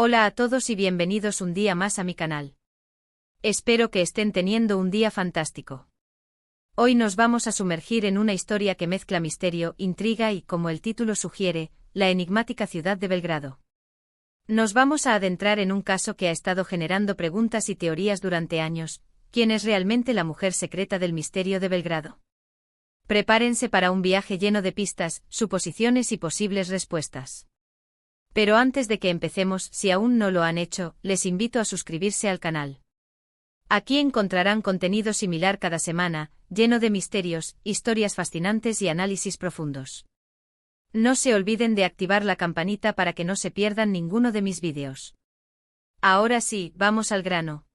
Hola a todos y bienvenidos un día más a mi canal. Espero que estén teniendo un día fantástico. Hoy nos vamos a sumergir en una historia que mezcla misterio, intriga y, como el título sugiere, la enigmática ciudad de Belgrado. Nos vamos a adentrar en un caso que ha estado generando preguntas y teorías durante años. ¿Quién es realmente la mujer secreta del misterio de Belgrado? Prepárense para un viaje lleno de pistas, suposiciones y posibles respuestas. Pero antes de que empecemos, si aún no lo han hecho, les invito a suscribirse al canal. Aquí encontrarán contenido similar cada semana, lleno de misterios, historias fascinantes y análisis profundos. No se olviden de activar la campanita para que no se pierdan ninguno de mis vídeos. Ahora sí, vamos al grano.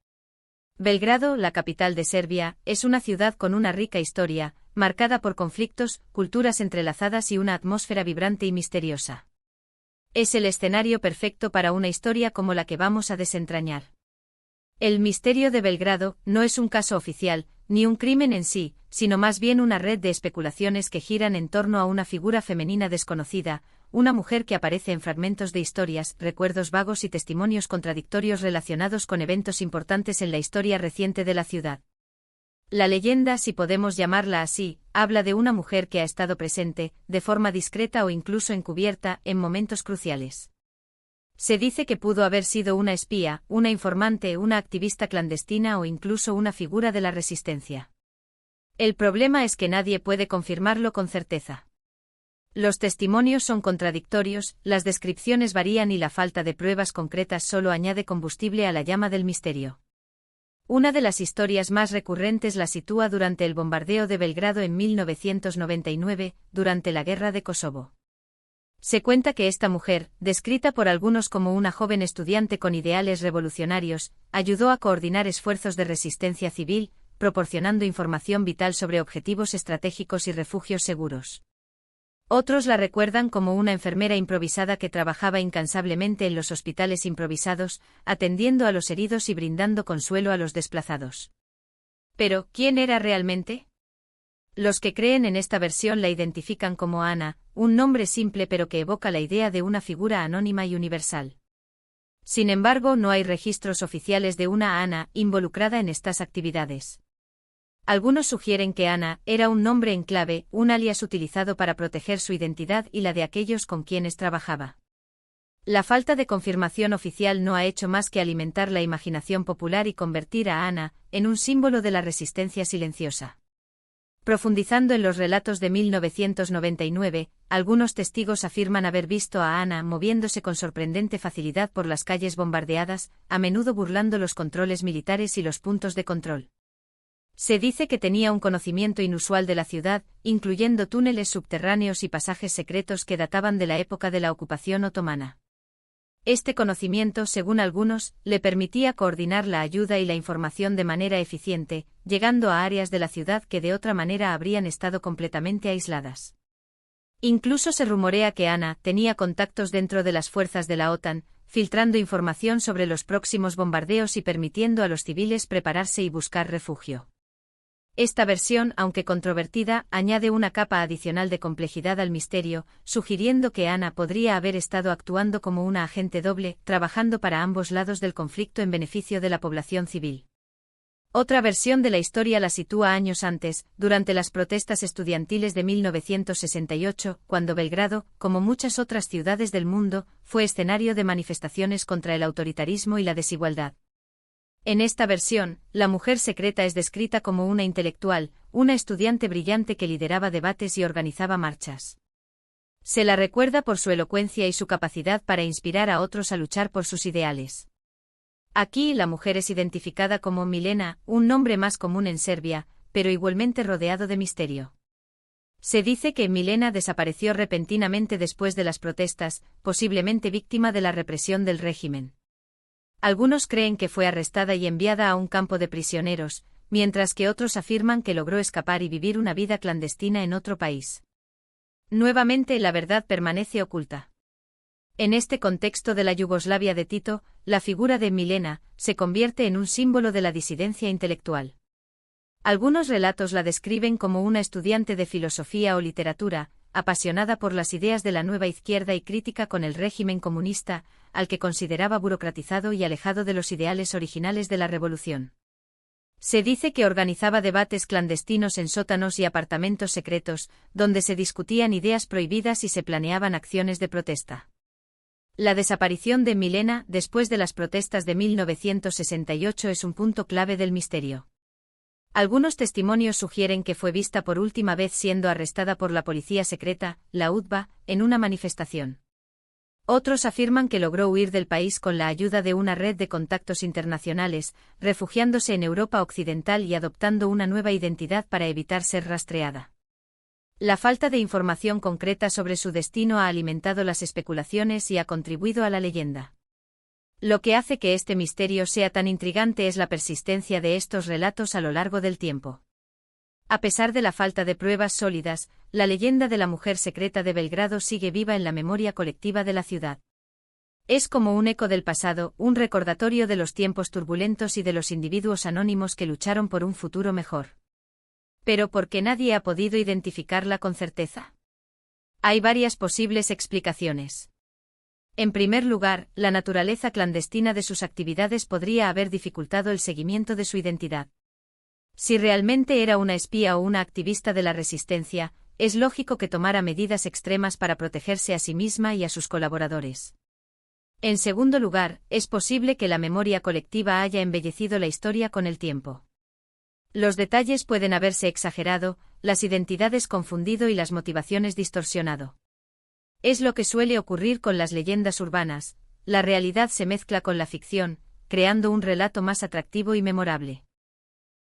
Belgrado, la capital de Serbia, es una ciudad con una rica historia, marcada por conflictos, culturas entrelazadas y una atmósfera vibrante y misteriosa. Es el escenario perfecto para una historia como la que vamos a desentrañar. El misterio de Belgrado no es un caso oficial, ni un crimen en sí, sino más bien una red de especulaciones que giran en torno a una figura femenina desconocida, una mujer que aparece en fragmentos de historias, recuerdos vagos y testimonios contradictorios relacionados con eventos importantes en la historia reciente de la ciudad. La leyenda, si podemos llamarla así, habla de una mujer que ha estado presente, de forma discreta o incluso encubierta, en momentos cruciales. Se dice que pudo haber sido una espía, una informante, una activista clandestina o incluso una figura de la resistencia. El problema es que nadie puede confirmarlo con certeza. Los testimonios son contradictorios, las descripciones varían y la falta de pruebas concretas solo añade combustible a la llama del misterio. Una de las historias más recurrentes la sitúa durante el bombardeo de Belgrado en 1999, durante la Guerra de Kosovo. Se cuenta que esta mujer, descrita por algunos como una joven estudiante con ideales revolucionarios, ayudó a coordinar esfuerzos de resistencia civil, proporcionando información vital sobre objetivos estratégicos y refugios seguros. Otros la recuerdan como una enfermera improvisada que trabajaba incansablemente en los hospitales improvisados, atendiendo a los heridos y brindando consuelo a los desplazados. Pero, ¿quién era realmente? Los que creen en esta versión la identifican como Ana, un nombre simple pero que evoca la idea de una figura anónima y universal. Sin embargo, no hay registros oficiales de una Ana involucrada en estas actividades. Algunos sugieren que Ana era un nombre en clave, un alias utilizado para proteger su identidad y la de aquellos con quienes trabajaba. La falta de confirmación oficial no ha hecho más que alimentar la imaginación popular y convertir a Ana en un símbolo de la resistencia silenciosa. Profundizando en los relatos de 1999, algunos testigos afirman haber visto a Ana moviéndose con sorprendente facilidad por las calles bombardeadas, a menudo burlando los controles militares y los puntos de control. Se dice que tenía un conocimiento inusual de la ciudad, incluyendo túneles subterráneos y pasajes secretos que databan de la época de la ocupación otomana. Este conocimiento, según algunos, le permitía coordinar la ayuda y la información de manera eficiente, llegando a áreas de la ciudad que de otra manera habrían estado completamente aisladas. Incluso se rumorea que Ana tenía contactos dentro de las fuerzas de la OTAN, filtrando información sobre los próximos bombardeos y permitiendo a los civiles prepararse y buscar refugio. Esta versión, aunque controvertida, añade una capa adicional de complejidad al misterio, sugiriendo que Ana podría haber estado actuando como una agente doble, trabajando para ambos lados del conflicto en beneficio de la población civil. Otra versión de la historia la sitúa años antes, durante las protestas estudiantiles de 1968, cuando Belgrado, como muchas otras ciudades del mundo, fue escenario de manifestaciones contra el autoritarismo y la desigualdad. En esta versión, la mujer secreta es descrita como una intelectual, una estudiante brillante que lideraba debates y organizaba marchas. Se la recuerda por su elocuencia y su capacidad para inspirar a otros a luchar por sus ideales. Aquí la mujer es identificada como Milena, un nombre más común en Serbia, pero igualmente rodeado de misterio. Se dice que Milena desapareció repentinamente después de las protestas, posiblemente víctima de la represión del régimen. Algunos creen que fue arrestada y enviada a un campo de prisioneros, mientras que otros afirman que logró escapar y vivir una vida clandestina en otro país. Nuevamente la verdad permanece oculta. En este contexto de la Yugoslavia de Tito, la figura de Milena se convierte en un símbolo de la disidencia intelectual. Algunos relatos la describen como una estudiante de filosofía o literatura, apasionada por las ideas de la nueva izquierda y crítica con el régimen comunista, al que consideraba burocratizado y alejado de los ideales originales de la revolución. Se dice que organizaba debates clandestinos en sótanos y apartamentos secretos, donde se discutían ideas prohibidas y se planeaban acciones de protesta. La desaparición de Milena, después de las protestas de 1968, es un punto clave del misterio. Algunos testimonios sugieren que fue vista por última vez siendo arrestada por la policía secreta, la UDBA, en una manifestación. Otros afirman que logró huir del país con la ayuda de una red de contactos internacionales, refugiándose en Europa Occidental y adoptando una nueva identidad para evitar ser rastreada. La falta de información concreta sobre su destino ha alimentado las especulaciones y ha contribuido a la leyenda. Lo que hace que este misterio sea tan intrigante es la persistencia de estos relatos a lo largo del tiempo. A pesar de la falta de pruebas sólidas, la leyenda de la mujer secreta de Belgrado sigue viva en la memoria colectiva de la ciudad. Es como un eco del pasado, un recordatorio de los tiempos turbulentos y de los individuos anónimos que lucharon por un futuro mejor. Pero ¿por qué nadie ha podido identificarla con certeza? Hay varias posibles explicaciones. En primer lugar, la naturaleza clandestina de sus actividades podría haber dificultado el seguimiento de su identidad. Si realmente era una espía o una activista de la resistencia, es lógico que tomara medidas extremas para protegerse a sí misma y a sus colaboradores. En segundo lugar, es posible que la memoria colectiva haya embellecido la historia con el tiempo. Los detalles pueden haberse exagerado, las identidades confundido y las motivaciones distorsionado. Es lo que suele ocurrir con las leyendas urbanas, la realidad se mezcla con la ficción, creando un relato más atractivo y memorable.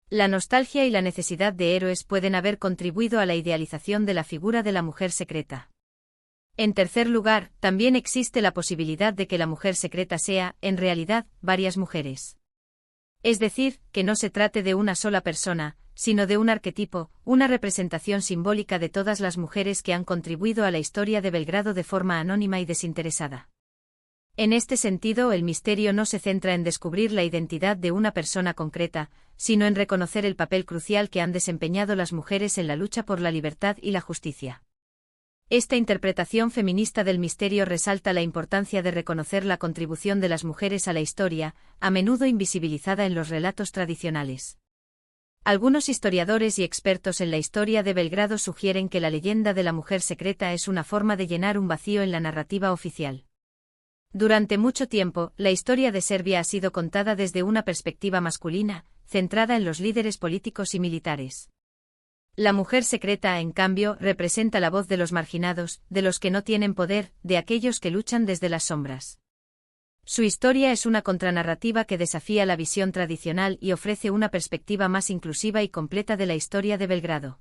La nostalgia y la necesidad de héroes pueden haber contribuido a la idealización de la figura de la mujer secreta. En tercer lugar, también existe la posibilidad de que la mujer secreta sea, en realidad, varias mujeres. Es decir, que no se trate de una sola persona, sino de un arquetipo, una representación simbólica de todas las mujeres que han contribuido a la historia de Belgrado de forma anónima y desinteresada. En este sentido, el misterio no se centra en descubrir la identidad de una persona concreta, sino en reconocer el papel crucial que han desempeñado las mujeres en la lucha por la libertad y la justicia. Esta interpretación feminista del misterio resalta la importancia de reconocer la contribución de las mujeres a la historia, a menudo invisibilizada en los relatos tradicionales. Algunos historiadores y expertos en la historia de Belgrado sugieren que la leyenda de la mujer secreta es una forma de llenar un vacío en la narrativa oficial. Durante mucho tiempo, la historia de Serbia ha sido contada desde una perspectiva masculina, centrada en los líderes políticos y militares. La mujer secreta, en cambio, representa la voz de los marginados, de los que no tienen poder, de aquellos que luchan desde las sombras. Su historia es una contranarrativa que desafía la visión tradicional y ofrece una perspectiva más inclusiva y completa de la historia de Belgrado.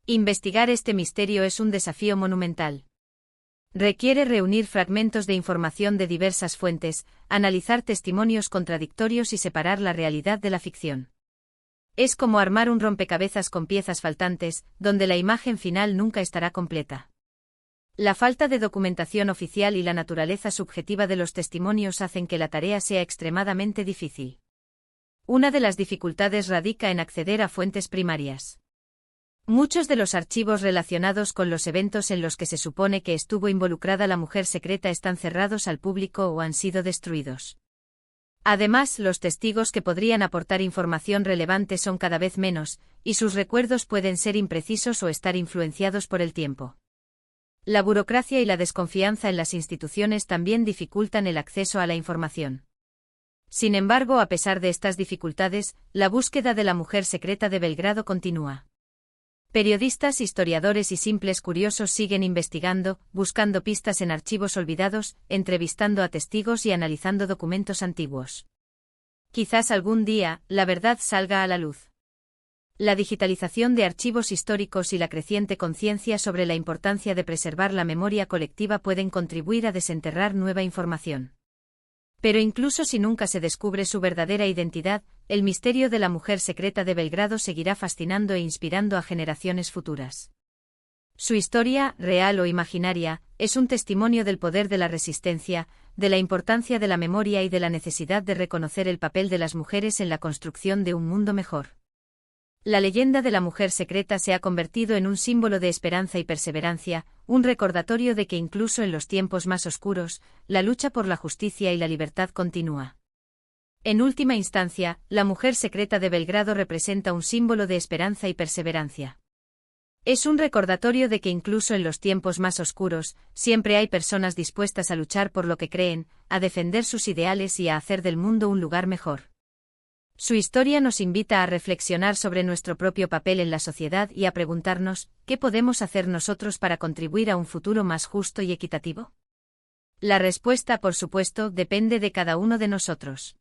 Investigar este misterio es un desafío monumental. Requiere reunir fragmentos de información de diversas fuentes, analizar testimonios contradictorios y separar la realidad de la ficción. Es como armar un rompecabezas con piezas faltantes, donde la imagen final nunca estará completa. La falta de documentación oficial y la naturaleza subjetiva de los testimonios hacen que la tarea sea extremadamente difícil. Una de las dificultades radica en acceder a fuentes primarias. Muchos de los archivos relacionados con los eventos en los que se supone que estuvo involucrada la mujer secreta están cerrados al público o han sido destruidos. Además, los testigos que podrían aportar información relevante son cada vez menos, y sus recuerdos pueden ser imprecisos o estar influenciados por el tiempo. La burocracia y la desconfianza en las instituciones también dificultan el acceso a la información. Sin embargo, a pesar de estas dificultades, la búsqueda de la mujer secreta de Belgrado continúa. Periodistas, historiadores y simples curiosos siguen investigando, buscando pistas en archivos olvidados, entrevistando a testigos y analizando documentos antiguos. Quizás algún día, la verdad salga a la luz. La digitalización de archivos históricos y la creciente conciencia sobre la importancia de preservar la memoria colectiva pueden contribuir a desenterrar nueva información. Pero incluso si nunca se descubre su verdadera identidad, el misterio de la mujer secreta de Belgrado seguirá fascinando e inspirando a generaciones futuras. Su historia, real o imaginaria, es un testimonio del poder de la resistencia, de la importancia de la memoria y de la necesidad de reconocer el papel de las mujeres en la construcción de un mundo mejor. La leyenda de la mujer secreta se ha convertido en un símbolo de esperanza y perseverancia, un recordatorio de que incluso en los tiempos más oscuros, la lucha por la justicia y la libertad continúa. En última instancia, la mujer secreta de Belgrado representa un símbolo de esperanza y perseverancia. Es un recordatorio de que incluso en los tiempos más oscuros, siempre hay personas dispuestas a luchar por lo que creen, a defender sus ideales y a hacer del mundo un lugar mejor. Su historia nos invita a reflexionar sobre nuestro propio papel en la sociedad y a preguntarnos, ¿qué podemos hacer nosotros para contribuir a un futuro más justo y equitativo? La respuesta, por supuesto, depende de cada uno de nosotros.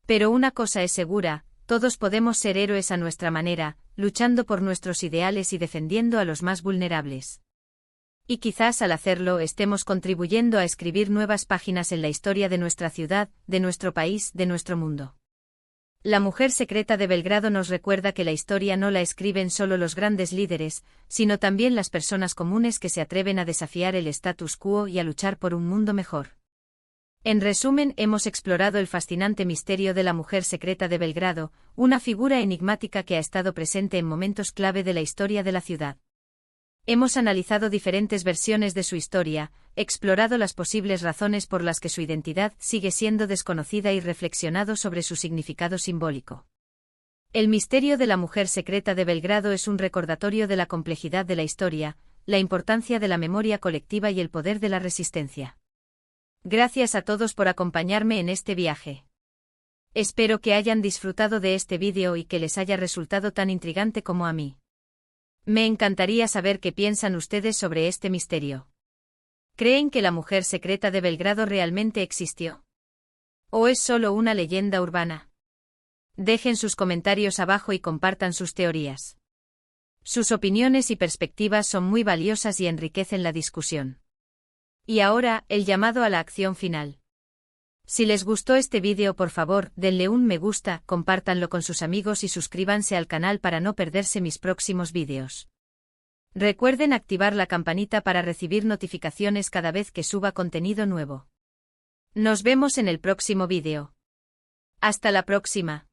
Pero una cosa es segura, todos podemos ser héroes a nuestra manera, luchando por nuestros ideales y defendiendo a los más vulnerables. Y quizás al hacerlo estemos contribuyendo a escribir nuevas páginas en la historia de nuestra ciudad, de nuestro país, de nuestro mundo. La mujer secreta de Belgrado nos recuerda que la historia no la escriben solo los grandes líderes, sino también las personas comunes que se atreven a desafiar el status quo y a luchar por un mundo mejor. En resumen, hemos explorado el fascinante misterio de la mujer secreta de Belgrado, una figura enigmática que ha estado presente en momentos clave de la historia de la ciudad. Hemos analizado diferentes versiones de su historia, explorado las posibles razones por las que su identidad sigue siendo desconocida y reflexionado sobre su significado simbólico. El misterio de la mujer secreta de Belgrado es un recordatorio de la complejidad de la historia, la importancia de la memoria colectiva y el poder de la resistencia. Gracias a todos por acompañarme en este viaje. Espero que hayan disfrutado de este vídeo y que les haya resultado tan intrigante como a mí. Me encantaría saber qué piensan ustedes sobre este misterio. ¿Creen que la mujer secreta de Belgrado realmente existió? ¿O es solo una leyenda urbana? Dejen sus comentarios abajo y compartan sus teorías. Sus opiniones y perspectivas son muy valiosas y enriquecen la discusión. Y ahora, el llamado a la acción final. Si les gustó este vídeo, por favor, denle un me gusta, compártanlo con sus amigos y suscríbanse al canal para no perderse mis próximos vídeos. Recuerden activar la campanita para recibir notificaciones cada vez que suba contenido nuevo. Nos vemos en el próximo vídeo. Hasta la próxima.